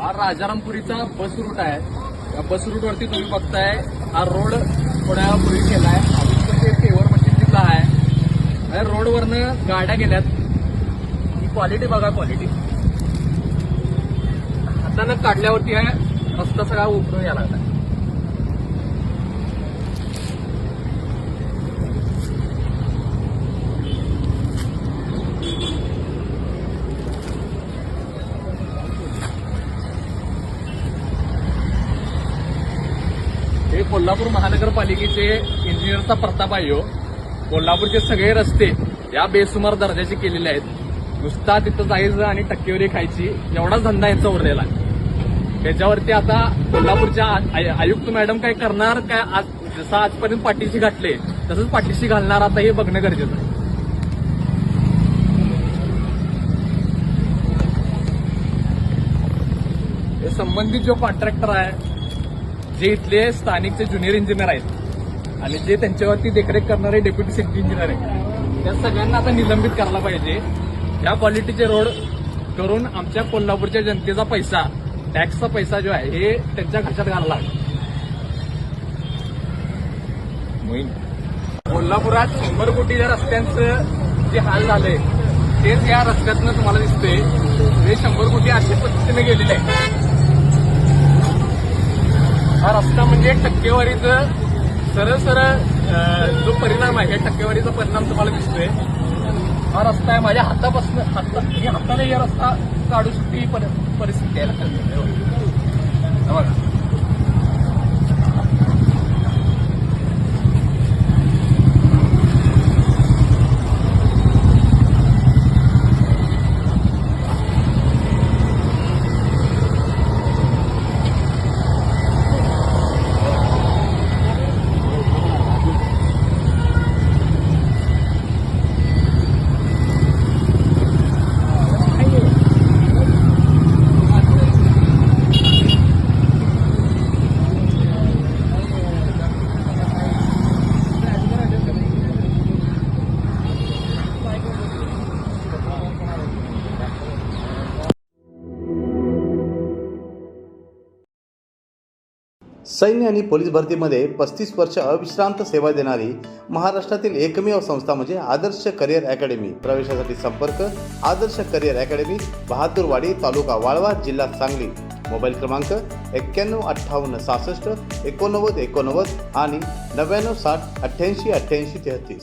हा राजारामपुरीचा bus route आहे. या बस रूटवरती तुम्ही बघताय हा रोड थोड्या पूर्वी केलाय. अजून पेवर मशीनला आहे. या रोडवरनं गाड्या गेल्यात. ही क्वालिटी बघा, क्वालिटी अचानक काढल्यावरती आहे रस्ता सगळा उभरून यायला लागला. हे कोल्हापूर महानगरपालिकेचे इंजिनियरचा प्रताप आहे. कोल्हापूरचे सगळे रस्ते या बेसुमार दर्जाचे केलेले आहेत. नुसता तिथं जायचं आणि टक्केवारी खायची एवढाच धंदा यांचा उरलेला आहे. त्याच्यावरती आता कोल्हापूरच्या आयुक्त मॅडम काय करणार, काय आज जसं आजपर्यंत पाठीशी घातले तसंच पाठीशी घालणार, आता हे बघणं गरजेचं आहे. हे संबंधित जो कॉन्ट्रॅक्टर आहे, जे इथले स्थानिकचे ज्युनियर इंजिनियर आहेत आणि जे त्यांच्यावरती देखरेख करणारे डेप्युटी सिटी इंजिनियर आहेत, त्या सगळ्यांना आता निलंबित करायला पाहिजे. या क्वालिटीचे रोड करून आमच्या कोल्हापूरच्या जनतेचा पैसा, टॅक्सचा पैसा जो आहे हे त्यांच्या खिशात घालला. कोल्हापुरात 100 कोटीच्या रस्त्यांचं जे हाल झालंय तेच या रस्त्यातनं तुम्हाला दिसतंय. हे 100 कोटी अशा पद्धतीने गेलेले आहे. हा रस्ता म्हणजे टक्केवारीचं सरळ सरळ जो परिणाम आहे, या टक्केवारीचा परिणाम तुम्हाला दिसतोय. हा रस्ता आहे माझ्या हातापासून, हाताने या रस्ता काढू शकते ही परिस्थिती आहे. बघा, सैन्य आणि पोलीस भरतीमध्ये 35 वर्ष अविश्रांत सेवा देणारी महाराष्ट्रातील एकमेव संस्था म्हणजे आदर्श करिअर अकॅडमी. प्रवेशासाठी संपर्क आदर्श करिअर अकॅडमी, बहादूरवाडी, तालुका वाळवा, जिल्हा सांगली. मोबाईल क्रमांक 915866 8989 आणि 9960 888833.